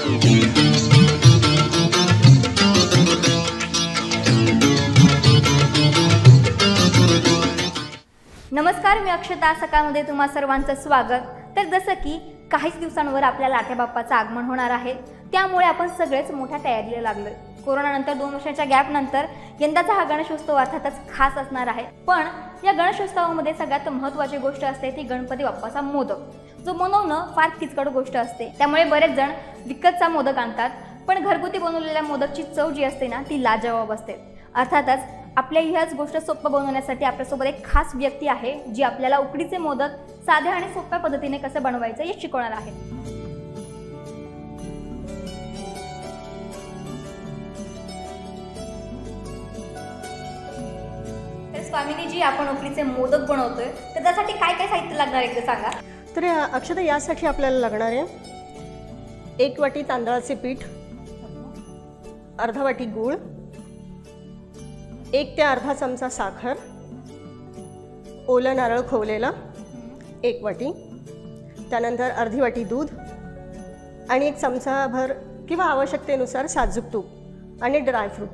नमस्कार, मी अक्षता. सकाळमध्ये तुम्हा सर्वांचं स्वागत. तर जसं की काहीच दिवसांवर आपल्या लाट्या बाप्पाचं आगमन होणार आहे, त्यामुळे आपण सगळेच मोठ्या तयारीला लागलोय. कोरोनानंतर 2 वर्षांच्या गॅपनंतर यंदाचा हा गणेशोत्सव अर्थातच खास असणार आहे. पण या गणेशोत्सवामध्ये सगळ्यात महत्त्वाची गोष्ट असते ती गणपती बाप्पाचा मोदक, जो बनवणं फार किचकट गोष्ट असते. त्यामुळे बरेच जण विकतचा मोदक आणतात, पण घरगुती बनवलेल्या मोदकची चव जी असते ना, ती लाजवाब असते. अर्थातच आपल्या ह्याच गोष्ट सोपं बनवण्यासाठी आपल्यासोबत एक खास व्यक्ती आहे, जी आपल्याला उकडीचे मोदक साध्या आणि सोप्या पद्धतीने कसं बनवायचं हे शिकवणार आहे. तर स्वामिनीजी, आपण उकडीचे मोदक बनवतोय, तर त्यासाठी काय काय साहित्य लागणार एकदा सांगा. तर अक्षता, यासाठी आपल्याला लागणार आहे 1 वाटी तांदळाचे पीठ, अर्धा वाटी गूळ, 1 ते अर्धा चमचा साखर, ओलं नारळ खोवलेलं 1 वाटी, त्यानंतर अर्धी वाटी दूध आणि 1 चमचाभर किंवा आवश्यकतेनुसार साजूक तूप आणि ड्रायफ्रूट,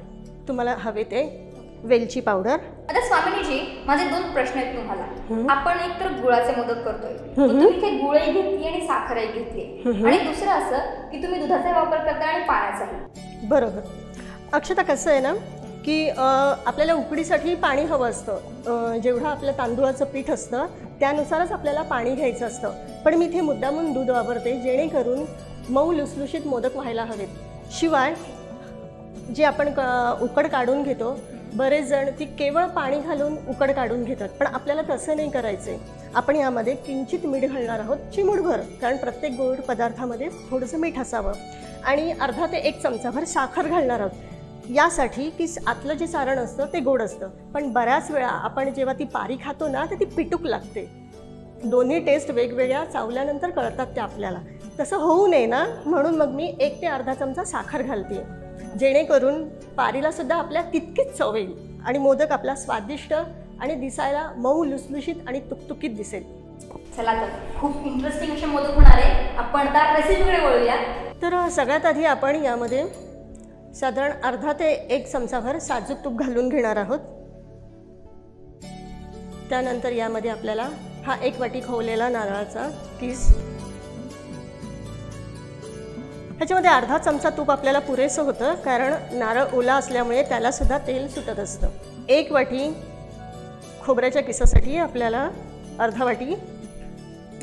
तुम्हाला हवे ते वेलची पावडर. आता स्वामिनीजी, माझे 2 प्रश्न आहेत तुम्हाला. आपण एक तर गुळाचे मोदक करतोय, तुम्ही इथे गुळही घेतली आणि साखरही घेतली, आणि दुसरं असं की तुम्ही दुधाचा वापर करता आणि पाण्याचाही. बरोबर. अक्षता, कसं आहे ना की आपल्याला उकडीसाठी पाणी हवं असतं. जेवढं आपलं तांदूळाचं पीठ असतं त्यानुसारच आपल्याला पाणी घ्यायचं असतं. पण मी इथे मुद्दामून दूध वापरते, जेणेकरून मऊ लुसलुशीत मोदक व्हायला हवेत. शिवाय जे आपण उकड काढून घेतो, बरेच जण ती केवळ पाणी घालून उकड काढून घेतात, पण आपल्याला तसं नाही करायचं आहे. आपण यामध्ये किंचित मीठ घालणार आहोत, चिमूटभर, कारण प्रत्येक गोड पदार्थामध्ये थोडंसं मीठ असावं, आणि अर्धा ते 1 चमचाभर साखर घालणार आहोत. यासाठी की आतलं जे सारण असतं ते गोड असतं, पण बऱ्याच वेळा आपण जेव्हा ती पारी खातो ना, तर ती पिटूक लागते. दोन्ही टेस्ट वेगवेगळ्या चावल्यानंतर कळतात त्या आपल्याला. तसं होऊ नये ना, म्हणून मग मी 1 ते अर्धा चमचा साखर घालते, जेणेकरून पारीला सुद्धा आपल्या तितकीच चव येईल आणि मोदक आपला स्वादिष्ट आणि दिसायला मऊ लुसलुशीत आणि तुकतुकीत दिसेल. चला, तर खूप इंटरेस्टिंग असे मोदक होणार आहे. आपण आता रेसिपीकडे वळूया. तर सगळ्यात आधी आपण यामध्ये साधारण अर्धा ते 1 चमचाभर साजूक तूप घालून घेणार आहोत. त्यानंतर यामध्ये आपल्याला हा 1 वाटी खोवलेला नारळाचा किस, ह्याच्यामध्ये अर्धा चमचा तूप आपल्याला पुरेसं होतं, कारण नारळ ओला असल्यामुळे त्याला सुद्धा तेल सुटत असतं. 1 वाटी खोबऱ्याच्या किसासाठी आपल्याला अर्धा वाटी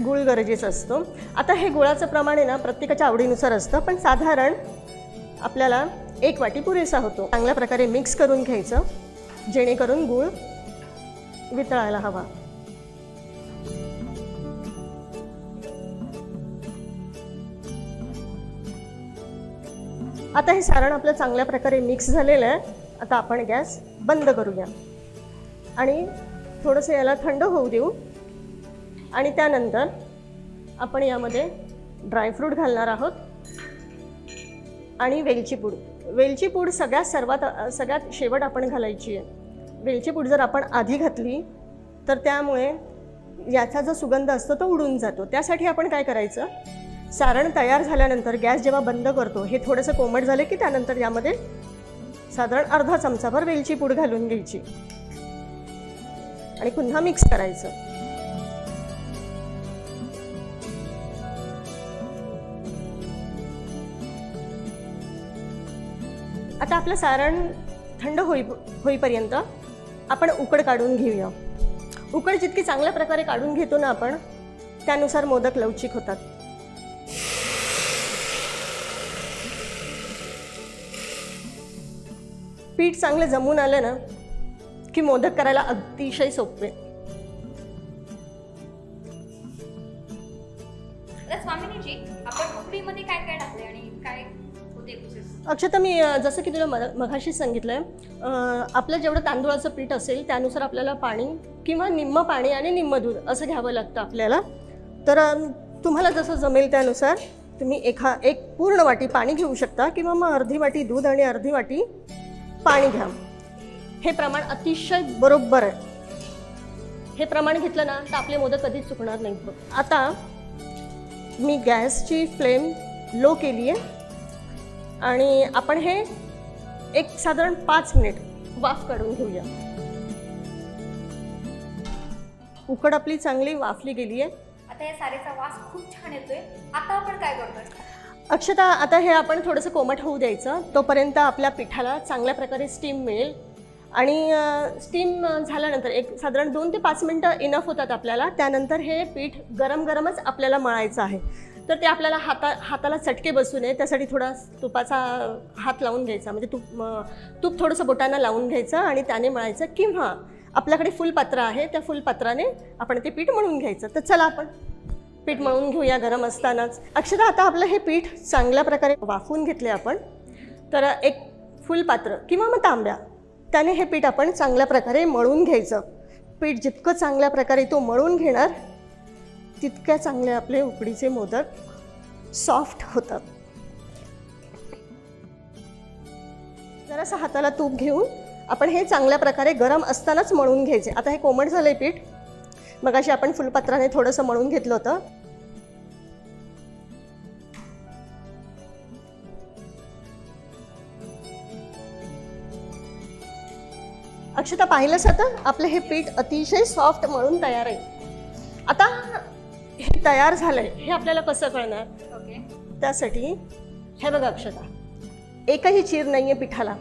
गूळ गरजेचं असतो. आता हे गुळाचं प्रमाण आहे ना, प्रत्येकाच्या आवडीनुसार असतं, पण साधारण आपल्याला 1 वाटी पुरेसा होतो. चांगल्या प्रकारे मिक्स करून घ्यायचं, जेणेकरून गूळ वितळायला हवा. आता हे सारण आपलं चांगल्या प्रकारे मिक्स झालेलं आहे. आता आपण गॅस बंद करूया आणि थोडंसं याला थंड होऊ देऊ, आणि त्यानंतर आपण यामध्ये ड्रायफ्रूट घालणार आहोत आणि वेलची पूड. वेलची पूड सगळ्यात शेवट आपण घालायची आहे. वेलची पूड जर आपण आधी घातली तर त्यामुळे याचा जो सुगंध असतो तो उडून जातो. त्यासाठी आपण काय करायचं, सारण तयार झाल्यानंतर गॅस जेव्हा बंद करतो, हे थोडंसं कोमट झालं की त्यानंतर यामध्ये साधारण अर्धा चमचाभर वेलची पूड घालून घ्यायची आणि पुन्हा मिक्स करायचं. आता आपलं सारण थंड होईपर्यंत आपण उकड काढून घेऊया. उकड जितकी चांगल्या प्रकारे काढून घेतो ना आपण, त्यानुसार मोदक लवचिक होतात. पीठ चांगलं जमून आलं ना की मोदक करायला अतिशय सोपे. स्वामिनीजी, आपण उकडीमध्ये काय काय टाकले आणि काय होते प्रोसेस? अक्षता, मी जसं की तुला मघाशीच सांगितलंय, आपलं जेवढं तांदूळाचं पीठ असेल त्यानुसार आपल्याला पाणी किंवा निम्म पाणी आणि निम्म दूध असं घ्यावं लागतं आपल्याला. तर तुम्हाला जसं जमेल त्यानुसार तुम्ही एक पूर्ण वाटी पाणी घेऊ शकता, किंवा मग अर्धी वाटी दूध आणि अर्धी वाटी पाणी घ्या. हे प्रमाण अतिशय बरोबर आहे. हे प्रमाण घेतलं ना तर आपले मोदक कधीच चुकणार नाहीत. आता मी गॅसची फ्लेम लो केली आहे आणि आपण हे एक साधारण 5 मिनिट वाफ काढून घेऊया. उकड आपली चांगली वाफली गेली आहे. आता या सारेचा वास खूप छान येतोय. आता आपण काय करतोय? अक्षता, आता हे आपण थोडंसं कोमट होऊ द्यायचं. तोपर्यंत आपल्या पिठाला चांगल्या प्रकारे स्टीम मिळेल. आणि स्टीम झाल्यानंतर एक साधारण 2 ते 5 मिनटं इनफ होतात आपल्याला. त्यानंतर हे पीठ गरम गरमच आपल्याला मळायचं आहे. तर ते आपल्याला हाताला चटके बसू नये त्यासाठी थोडा तुपाचा हात लावून घ्यायचा, म्हणजे तूप थोडंसं बोटांना लावून घ्यायचं आणि त्याने मळायचं. किंवा आपल्याकडे फुलपात्र आहे, त्या फुलपात्राने आपण ते पीठ मळून घ्यायचं. तर चला आपण पीठ मळून घेऊया गरम असतानाच. अक्षता, आता आपलं हे पीठ चांगल्या प्रकारे वाफवून घेतले आपण. तर एक फुलपात्र किंवा मग तांब्या, त्याने हे पीठ आपण चांगल्या प्रकारे मळून घ्यायचं. पीठ जितकं चांगल्या प्रकारे तो मळून घेणार तितक्या चांगले आपले उकडीचे मोदक सॉफ्ट होतात. जरासं हाताला तूप घेऊन आपण हे चांगल्या प्रकारे गरम असतानाच मळून घ्यायचे. आता हे कोमट झालंय पीठ. मगाशी आपण फुलपत्राने थोडंसं मळून घेतलं होतं. अक्षता, पाहिलंच आता आपलं हे पीठ अतिशय सॉफ्ट मळून तयार आहे. आता हे तयार झालंय हे आपल्याला कसं कळणार? ओके. त्यासाठी हे बघा अक्षता, एकही चीर नाहीये पिठाला.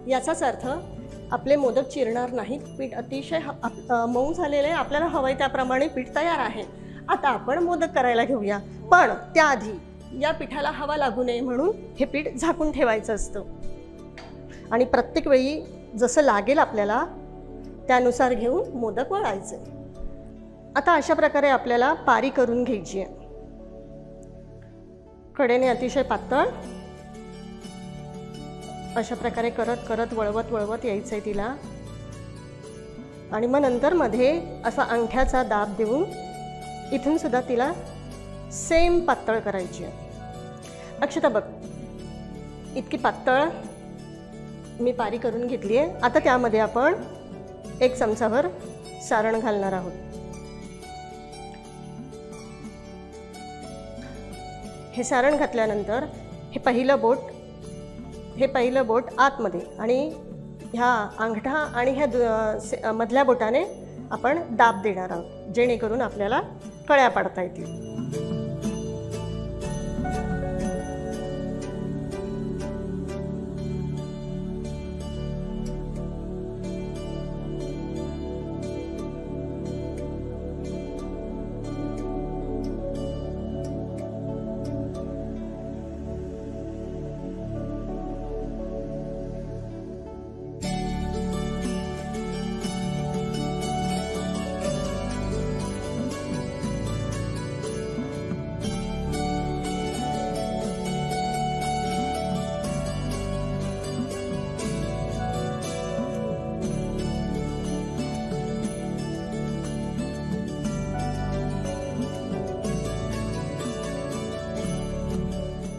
याचाच अर्थ आपले मोदक चिरणार नाहीत. पीठ अतिशय मऊ झालेलं आहे. आपल्याला हवंय त्याप्रमाणे पीठ तयार आहे. आता आपण मोदक करायला घेऊया. पण त्याआधी या पिठाला हवा लागू नये म्हणून हे पीठ झाकून ठेवायचं असतं. आणि प्रत्येक वेळी जसं लागेल आपल्याला त्यानुसार घेऊन मोदक वळायचे. आता अशा प्रकारे आपल्याला पारी करून घ्यायची आहे. कडेने अतिशय पातळ अशा प्रकारे करत करत वळवत यायचं आहे तिला. आणि मग नंतर मध्ये असा अंगठ्याचा दाब देऊन इथून सुद्धा तिला सेम पातळ करायची आहे. अक्षता बघ, इतकी पातळ मी पारी करून घेतली आहे. आता त्यामध्ये आपण 1 चमचाभर सारण घालणार आहोत. हे सारण घातल्यानंतर हे पहिलं बोट आतमध्ये आणि ह्या अंगठा आणि ह्या मधल्या बोटाने आपण दाब देणार आहोत, जेणेकरून आपल्याला कळ्या पाडता येतील.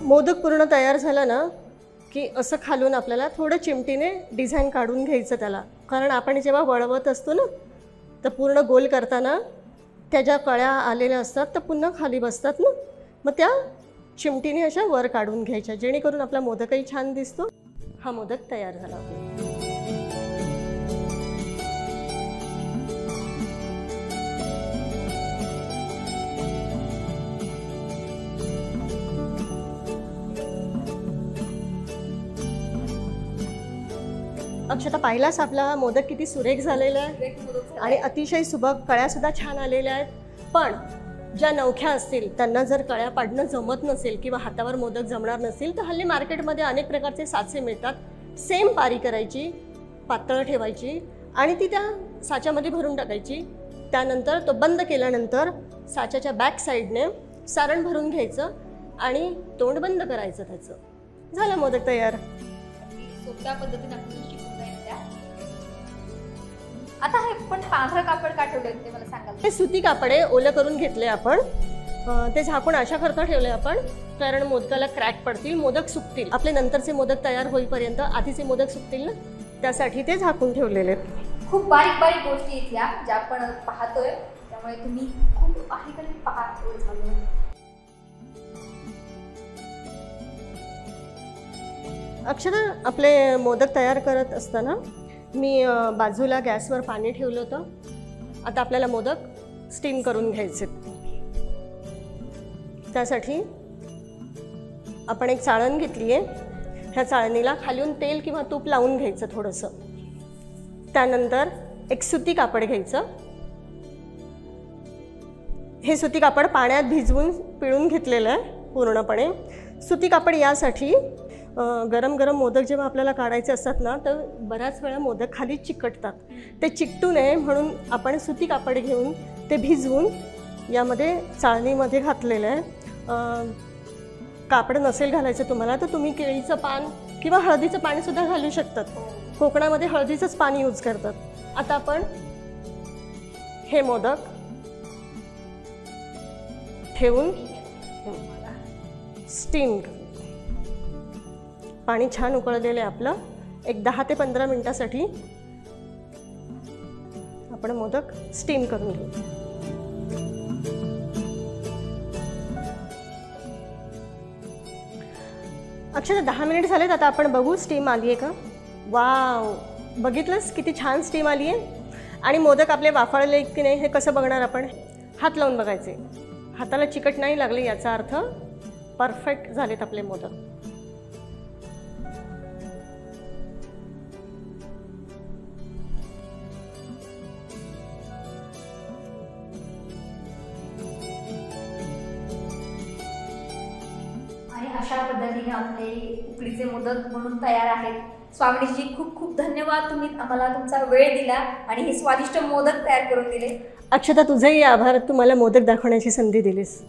मोदक पूर्ण तयार झाला ना की असं खालून आपल्याला थोडं चिमटीने डिझाईन काढून घ्यायचं त्याला. कारण आपण जेव्हा वळवत असतो ना तर पूर्ण गोल करताना त्या ज्या कळ्या आलेल्या असतात तर पुन्हा खाली बसतात ना, मग त्या चिमटीने अशा वर काढून घ्यायच्या, जेणेकरून आपला मोदकही छान दिसतो. हा मोदक तयार झाला. अक्षता, पाहिलास आपला मोदक किती सुरेख झालेला आहे आणि अतिशय सुबक. कळ्यासुद्धा छान आलेल्या आहेत. पण ज्या नवख्या असतील त्यांना जर कळ्या पाडणं जमत नसेल किंवा हातावर मोदक जमणार नसेल तर हल्ली मार्केटमध्ये अनेक प्रकारचे साचे मिळतात. सेम पारी करायची, पातळ ठेवायची आणि ती त्या साच्यामध्ये भरून टाकायची. त्यानंतर तो बंद केल्यानंतर साच्याच्या बॅक साईडने सारण भरून घ्यायचं आणि तोंड बंद करायचं. त्याचं झालं मोदक तयार. सोप्या पद्धतीने आपण शिकून जाईल त्या. आता हे पण पांढरं कापड का ठेवलंय ते मला सांगाल? हे सुती कापड आहे, ओलं करून घेतले आपण. ते झाकून अशा करता ठेवले आपण कारण मोदकाला क्रॅक पडतील, मोदक सुकतील. आपले नंतरचे मोदक तयार होईपर्यंत आधीचे मोदक सुकतील ना, त्यासाठी ते झाकून ठेवलेले आहेत. खूप बारीक बारीक गोष्टी आहेत ह्या ज्या आपण पाहतोय, त्यामुळे तुम्ही खूप बारीक पाहत झालो. अक्षता, आपले मोदक तयार करत असताना मी बाजूला गॅसवर पाणी ठेवलं होतं. आता आपल्याला मोदक स्टीम करून घ्यायचे. त्यासाठी आपण एक चाळण घेतली आहे. ह्या चाळणीला खालून तेल किंवा तूप लावून घ्यायचं थोडंसं. त्यानंतर एक सुती कापड घ्यायचं. हे सुती कापड पाण्यात भिजवून पिळून घेतलेलं आहे पूर्णपणे. सुती कापड यासाठी गरम गरम मोदक जेव्हा आपल्याला काढायचे असतात ना, तर बऱ्याच वेळा मोदक खाली चिकटतात. ते चिकटू नये म्हणून आपण सुती कापड घेऊन ते भिजवून यामध्ये चाळणीमध्ये घातलेलं आहे. कापड नसेल घालायचं तुम्हाला तर तुम्ही केळीचं पान किंवा हळदीचं पानसुद्धा घालू शकतात. कोकणामध्ये हळदीचंच पाणी यूज करतात. आता आपण हे मोदक ठेवून स्टीम. पाणी छान उकळलेलं आहे आपलं. एक 10 ते 15 मिनिटासाठी आपण मोदक स्टीम करून घेऊ. अक्षता 10 मिनिट झालेत. आता आपण बघू स्टीम आली आहे का. वाव, बघितलंस किती छान स्टीम आली आहे. आणि मोदक आपले वाफाळले की नाही हे कसं बघणार आपण. हात लावून बघायचे. हाताला चिकट नाही लागले याचा अर्थ परफेक्ट झालेत आपले मोदक. आणि अशा पद्धतीने आपले उकडीचे मोदक म्हणून तयार आहेत. स्वामिनीजी, खूप खूप धन्यवाद. तुम्ही आम्हाला तुमचा वेळ दिला आणि हे स्वादिष्ट मोदक तयार करून दिले. अक्षता, तुझेही आभार. तू मला मोदक दाखवण्याची संधी दिलीस.